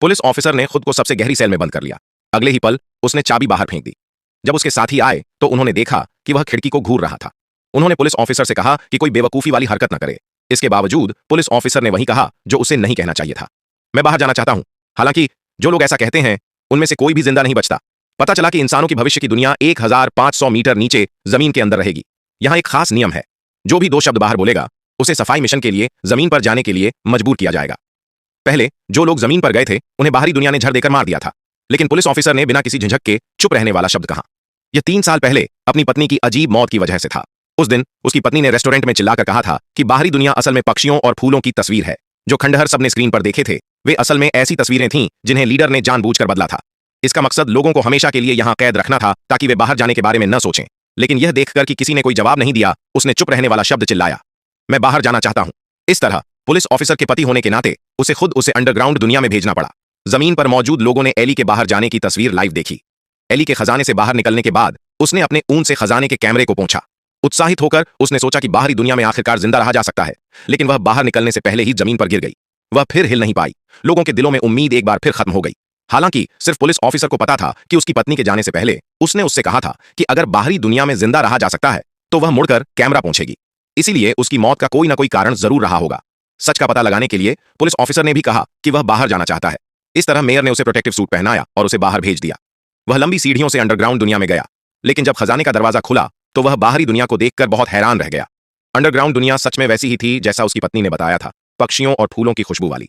Police officer ने खुद को सबसे गहरी सेल में बंद कर लिया। अगले ही पल उसने चाबी बाहर फेंक दी। जब उसके साथी आए तो उन्होंने देखा कि वह खिड़की को घूर रहा था। उन्होंने पुलिस ऑफिसर से कहा कि कोई बेवकूफी वाली हरकत न करे। इसके बावजूद पुलिस ऑफिसर ने वही कहा जो उसे नहीं कहना चाहिए था। मैं बाहर जाना चाहता हूं। हालांकि जो लोग ऐसा कहते हैं उनमें से कोई भी जिंदा नहीं बचता। पता चला कि इंसानों की भविष्य की दुनिया 1500 मीटर नीचे जमीन के अंदर रहेगी। यहां एक खास नियम है, जो भी 2 शब्द बाहर बोलेगा उसे सफाई मिशन के लिए जमीन पर जाने के लिए मजबूर किया जाएगा। पहले जो लोग जमीन पर गए थे उन्हें बाहरी दुनिया ने झड़ देकर मार दिया था, लेकिन पुलिस ऑफिसर ने बिना किसी झिझक के चुप रहने वाला शब्द कहा। यह 3 साल पहले अपनी पत्नी की अजीब मौत की वजह से था। उस दिन उसकी पत्नी ने रेस्टोरेंट में चिल्लाकर कहा था कि बाहरी दुनिया असल में पक्षियों और फूलों की तस्वीर है। जो खंडहर सबने स्क्रीन पर देखे थे वे असल में ऐसी तस्वीरें थीं जिन्हें लीडर ने जानबूझकर बदला था। इसका मकसद लोगों को हमेशा के लिए यहां कैद रखना था ताकि वे बाहर जाने के बारे में न सोचें। लेकिन यह देखकर कि किसी ने कोई जवाब नहीं दिया, उसने चुप रहने वाला शब्द चिल्लाया, मैं बाहर जाना चाहता हूं। इस तरह पुलिस ऑफिसर के पति होने के नाते उसे अंडरग्राउंड दुनिया में भेजना पड़ा। जमीन पर मौजूद लोगों ने एली के बाहर जाने की तस्वीर लाइव देखी। एली के खजाने से बाहर निकलने के बाद उसने अपने ऊन से खजाने के कैमरे को पोंछा। उत्साहित होकर उसने सोचा कि बाहरी दुनिया में आखिरकार जिंदा रहा जा सकता है, लेकिन वह बाहर निकलने से पहले ही जमीन पर गिर गई। वह फिर हिल नहीं पाई। लोगों के दिलों में उम्मीद एक बार फिर खत्म हो गई। हालांकि सिर्फ पुलिस ऑफिसर को पता था कि उसकी पत्नी के जाने से पहले उसने उससे कहा था कि अगर बाहरी दुनिया में जिंदा रहा जा सकता है तो वह मुड़कर कैमरा पोंछेगी। इसीलिए उसकी मौत का कोई ना कोई कारण जरूर रहा होगा। सच का पता लगाने के लिए पुलिस ऑफिसर ने भी कहा कि वह बाहर जाना चाहता है। इस तरह मेयर ने उसे प्रोटेक्टिव सूट पहनाया और उसे बाहर भेज दिया। वह लंबी सीढ़ियों से अंडरग्राउंड दुनिया में गया, लेकिन जब खजाने का दरवाजा खुला तो वह बाहरी दुनिया को देखकर बहुत हैरान रह गया। अंडरग्राउंड दुनिया सच में वैसी ही थी जैसा उसकी पत्नी ने बताया था, पक्षियों और फूलों की खुशबू वाली।